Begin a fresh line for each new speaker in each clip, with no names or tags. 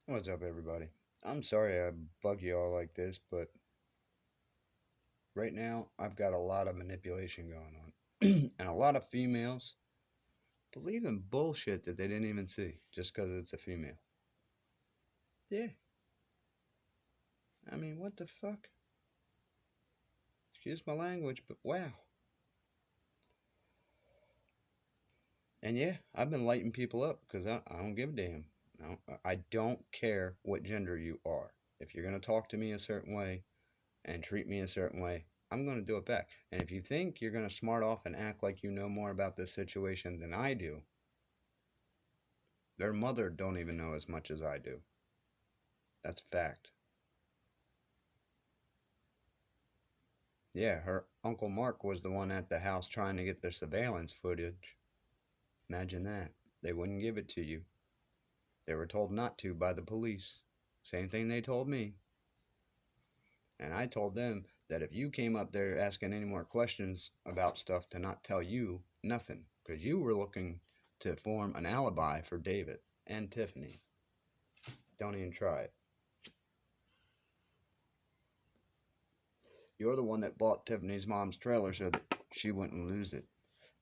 What's up, everybody? I'm sorry I bug you all like this, but right now I've got a lot of manipulation going on. And a lot of females believe in bullshit that they didn't even see just because it's a female. Yeah, I mean, what the fuck? Excuse my language, but wow. And yeah, I've been lighting people up because I don't give a damn. I don't care what gender you are. If you're going to talk to me a certain way, and treat me a certain way, I'm going to do it back. And if you think you're going to smart off and act like you know more about this situation than I do, their mother don't even know as much as I do. That's fact. Yeah, her Uncle Mark was the one at the house trying to get their surveillance footage. Imagine that. They wouldn't give it to you. They were told not to by the police. Same thing they told me. And I told them that if you came up there asking any more questions about stuff, to not tell you nothing. Because you were looking to form an alibi for David and Tiffany. Don't even try it. You're the one that bought Tiffany's mom's trailer so that she wouldn't lose it.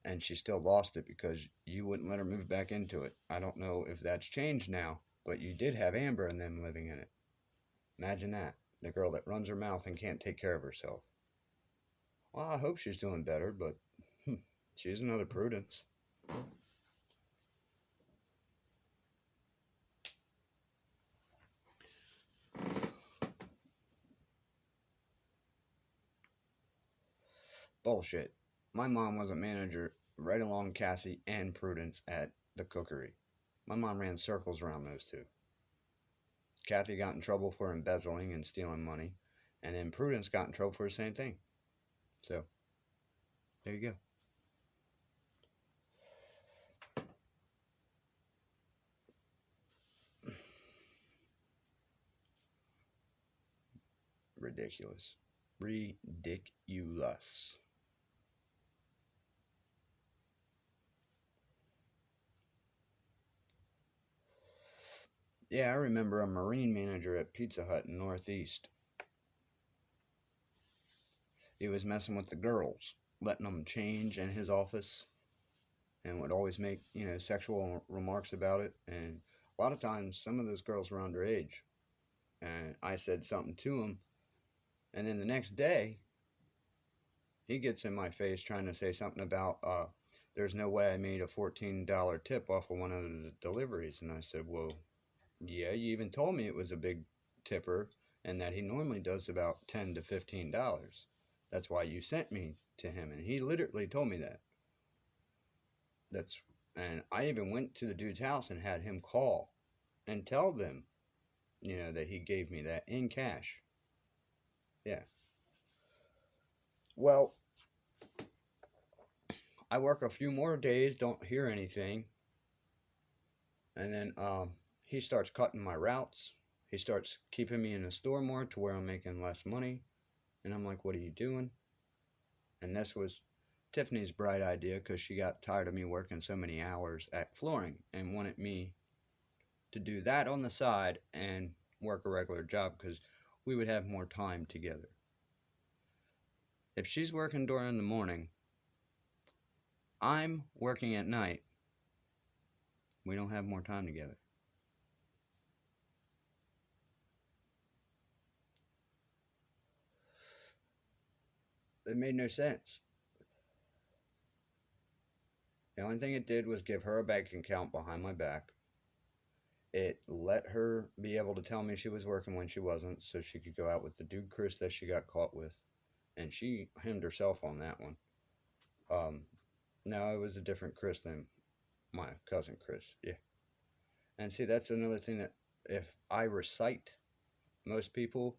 And she still lost it because you wouldn't let her move back into it. I don't know if that's changed now, but you did have Amber and them living in it. Imagine that. The girl that runs her mouth and can't take care of herself. Well, I hope she's doing better, but she's another Prudence. Bullshit. My mom was a manager right along Kathy and Prudence at the cookery. My mom ran circles around those two. Kathy got in trouble for embezzling and stealing money, and then Prudence got in trouble for the same thing. So, there you go. Ridiculous. Ridiculous. Yeah, I remember a Marine manager at Pizza Hut in Northeast. He was messing with the girls, letting them change in his office, and would always make, sexual remarks about it. And a lot of times, some of those girls were underage. And I said something to him, and then the next day, he gets in my face trying to say something about, there's no way I made a $14 tip off of one of the deliveries. And I said, well, yeah, you even told me it was a big tipper and that he normally does about $10 to $15. That's why you sent me to him. And he literally told me that. That's and I even went to the dude's house and had him call and tell them, that he gave me that in cash. Yeah. Well, I work a few more days, don't hear anything, and then he starts cutting my routes. He starts keeping me in the store more to where I'm making less money. And I'm like, what are you doing? And this was Tiffany's bright idea because she got tired of me working so many hours at flooring and wanted me to do that on the side and work a regular job because we would have more time together. If she's working during the morning, I'm working at night. We don't have more time together. It made no sense. The only thing it did was give her a bank account behind my back. It let her be able to tell me she was working when she wasn't, so she could go out with the dude Chris that she got caught with. And she hemmed herself on that one. Um, no, it was a different Chris than my cousin Chris. Yeah. And see, that's another thing that if I recite, most people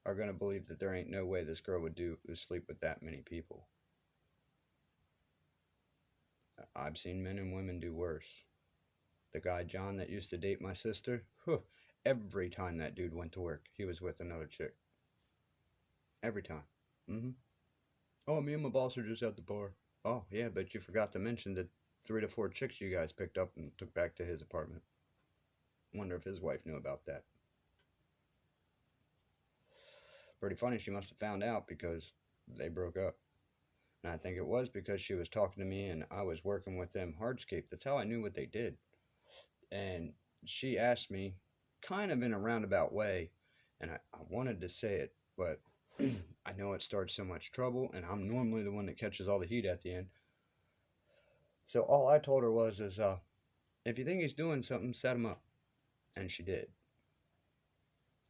are going to believe that there ain't no way this girl would sleep with that many people. I've seen men and women do worse. The guy John that used to date my sister, every time that dude went to work, he was with another chick. Every time. Mm-hmm. Oh, me and my boss are just at the bar. Oh, yeah, but you forgot to mention the 3 to 4 chicks you guys picked up and took back to his apartment. Wonder if his wife knew about that. Pretty funny, she must have found out because they broke up. And I think it was because she was talking to me and I was working with them hardscape. That's how I knew what they did. And she asked me, kind of in a roundabout way, and I wanted to say it, but I know it starts so much trouble, and I'm normally the one that catches all the heat at the end. So all I told her is if you think he's doing something, set him up. And she did.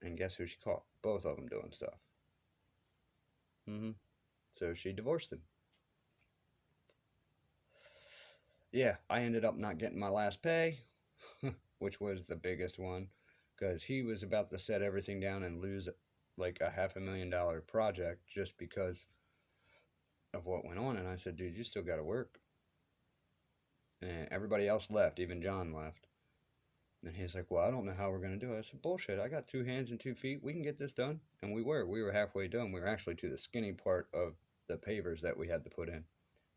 And guess who she caught? Both of them doing stuff. So she divorced him. Yeah, I ended up not getting my last pay, which was the biggest one, because he was about to set everything down and lose like a $500,000 project just because of what went on. And I said, dude, you still got to work. And everybody else left, even John left. And he's like, well, I don't know how we're going to do it. I said, bullshit, I got 2 hands and 2 feet. We can get this done. And we were halfway done. We were actually to the skinny part of the pavers that we had to put in.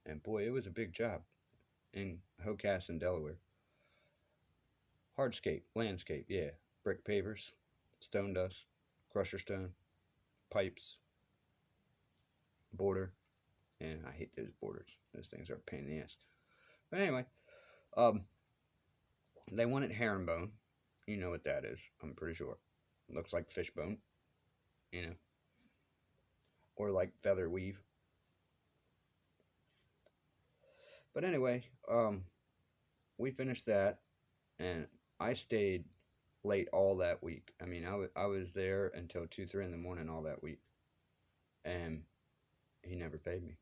And boy, it was a big job in Hocassin, Delaware. Hardscape, landscape, yeah. Brick pavers, stone dust, crusher stone, pipes, border. And I hate those borders. Those things are a pain in the ass. But anyway, they wanted herringbone. You know what that is, I'm pretty sure. It looks like fishbone, you know, or like feather weave. But anyway, we finished that, and I stayed late all that week. I mean, I was there until 2, 3 in the morning all that week, and he never paid me.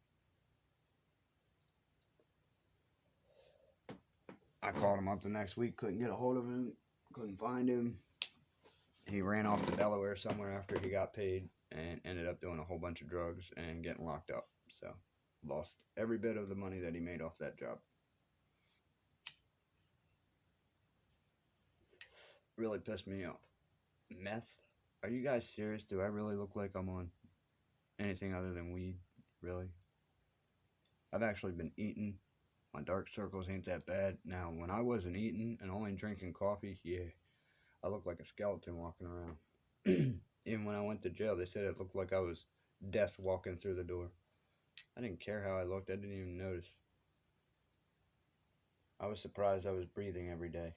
I called him up the next week, couldn't get a hold of him, couldn't find him. He ran off to Delaware somewhere after he got paid and ended up doing a whole bunch of drugs and getting locked up. So, lost every bit of the money that he made off that job. Really pissed me off. Meth? Are you guys serious? Do I really look like I'm on anything other than weed? Really? I've actually been eating. My dark circles ain't that bad. Now, when I wasn't eating and only drinking coffee, yeah, I looked like a skeleton walking around. Even when I went to jail, they said it looked like I was death walking through the door. I didn't care how I looked. I didn't even notice. I was surprised I was breathing every day.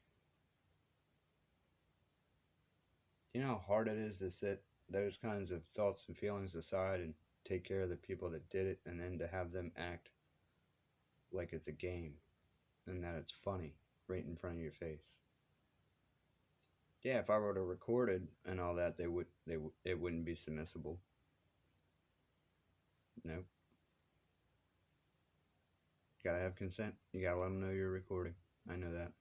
You know how hard it is to set those kinds of thoughts and feelings aside and take care of the people that did it, and then to have them act like it's a game and that it's funny right in front of your face. Yeah, if I were to record it and all that, it wouldn't be submissible. Nope. You gotta have consent. You gotta let them know you're recording. I know that.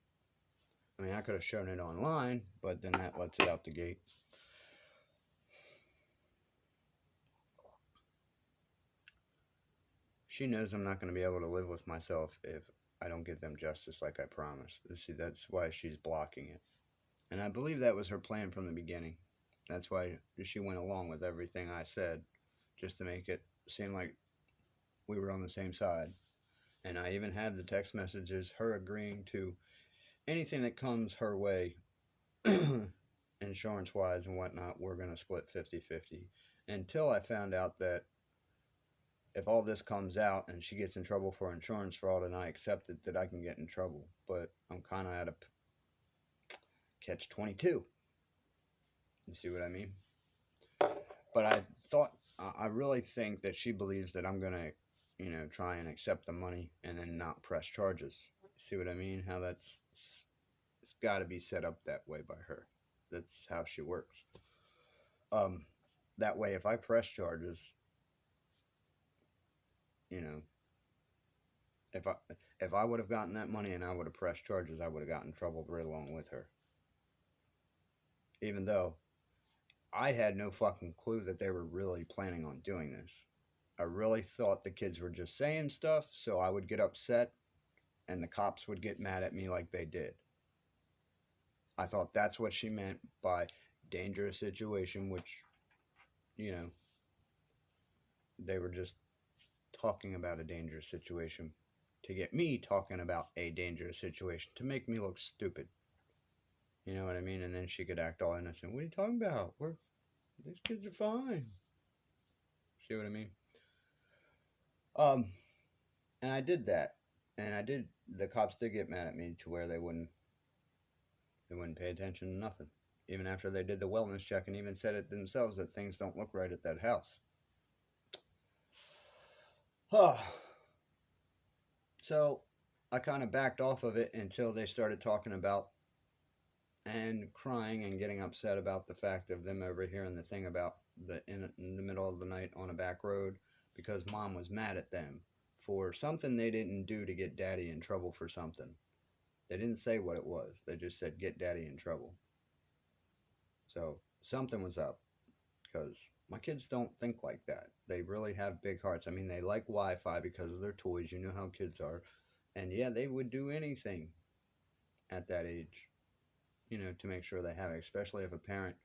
I mean, I could have shown it online, but then that lets it out the gate. She knows I'm not going to be able to live with myself if I don't get them justice like I promised. See, that's why she's blocking it. And I believe that was her plan from the beginning. That's why she went along with everything I said, just to make it seem like we were on the same side. And I even have the text messages, her agreeing to anything that comes her way, insurance-wise and whatnot, we're going to split 50-50. Until I found out that if all this comes out and she gets in trouble for insurance fraud and I accept it, that I can get in trouble. But I'm kind of at a catch-22. You see what I mean? But I really think that she believes that I'm going to, try and accept the money and then not press charges. See what I mean? How it's got to be set up that way by her. That's how she works. That way, if I press charges, if I would have gotten that money and I would have pressed charges, I would have gotten in trouble right along with her. Even though I had no fucking clue that they were really planning on doing this. I really thought the kids were just saying stuff, so I would get upset and the cops would get mad at me like they did. I thought that's what she meant by dangerous situation, which, they were just talking about a dangerous situation to get me talking about a dangerous situation to make me look stupid. You know what I mean? And then she could act all innocent. What are you talking about? These kids are fine. See what I mean? Um, and I did that, and I did. The cops did get mad at me to where they wouldn't pay attention to nothing, even after they did the wellness check and even said it themselves that things don't look right at that house. So I kind of backed off of it until they started talking about and crying and getting upset about the fact of them overhearing the thing about in the middle of the night on a back road because mom was mad at them for something they didn't do to get daddy in trouble for something. They didn't say what it was. They just said get daddy in trouble. So something was up because my kids don't think like that. They really have big hearts. I mean, they like Wi-Fi because of their toys. You know how kids are. And yeah, they would do anything at that age, to make sure they have it, especially if a parent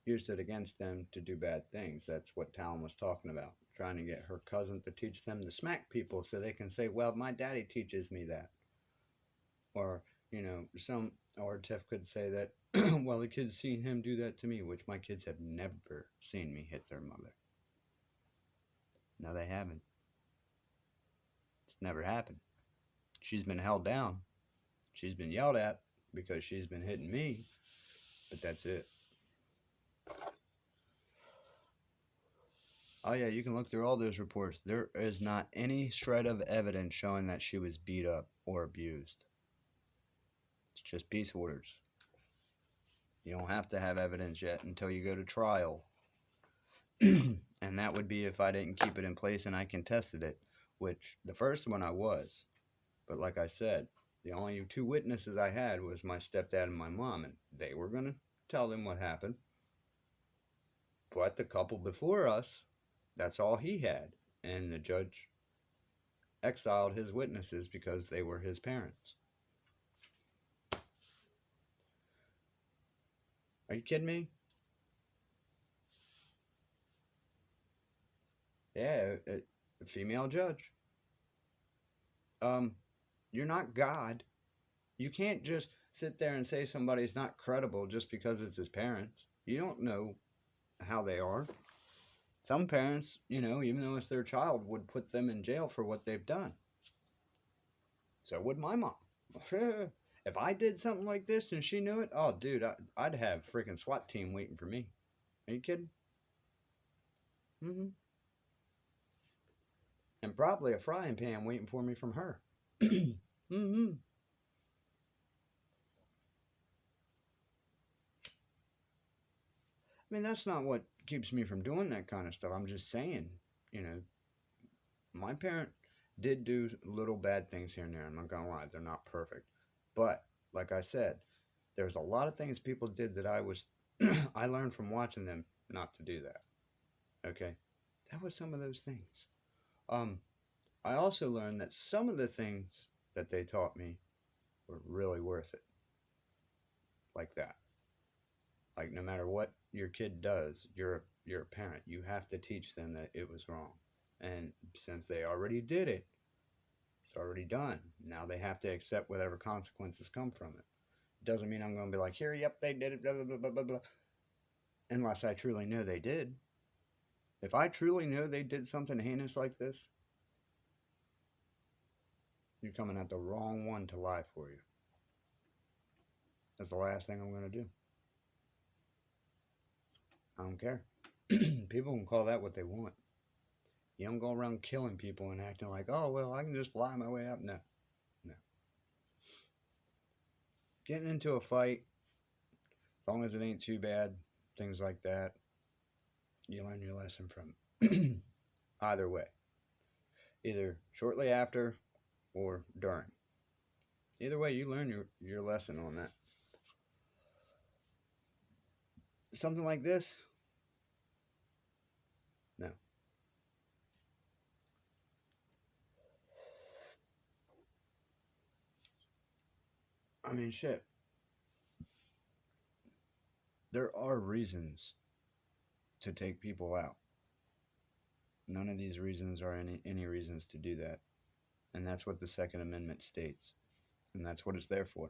used it against them to do bad things. That's what Talon was talking about, trying to get her cousin to teach them to smack people so they can say, well, my daddy teaches me that. Or, or Tiff could say that, well, the kids seen him do that to me, which my kids have never seen me hit their mother. No, they haven't. It's never happened. She's been held down. She's been yelled at because she's been hitting me, but that's it. Oh yeah, you can look through all those reports. There is not any shred of evidence showing that she was beat up or abused. It's just peace orders. You don't have to have evidence yet until you go to trial. And that would be if I didn't keep it in place and I contested it, which the first one I was. But like I said, the only two witnesses I had was my stepdad and my mom, and they were going to tell them what happened. But the couple before us, that's all he had. And the judge exiled his witnesses because they were his parents. Are you kidding me? Yeah, a female judge. You're not God. You can't just sit there and say somebody's not credible just because it's his parents. You don't know how they are. Some parents, even though it's their child, would put them in jail for what they've done. So would my mom. If I did something like this and she knew it, oh, dude, I'd have a freaking SWAT team waiting for me. Are you kidding? Mm-hmm. And probably a frying pan waiting for me from her. Mm-hmm. I mean, that's not what keeps me from doing that kind of stuff. I'm just saying, you know, my parent did do little bad things here and there. I'm not gonna lie, they're not perfect. But like I said, there's a lot of things people did that I learned from watching them not to do that. Okay, that was some of those things. Um, I also learned that some of the things that they taught me were really worth it. Like that. Like no matter what your kid does, you're a parent. You have to teach them that it was wrong. And since they already did it, it's already done. Now they have to accept whatever consequences come from it. Doesn't mean I'm going to be like, here, yep, they did it, blah, blah, blah, blah, blah, blah. Unless I truly know they did. If I truly know they did something heinous like this, you're coming at the wrong one to lie for you. That's the last thing I'm going to do. I don't care. People can call that what they want. You don't go around killing people and acting like, oh, well, I can just lie my way up. No, no. Getting into a fight, as long as it ain't too bad, things like that, you learn your lesson from it. Either way. Either shortly after or during. Either way, you learn your lesson on that. Something like this? No. I mean, shit. There are reasons to take people out. None of these reasons are any reasons to do that. And that's what the Second Amendment states. And that's what it's there for.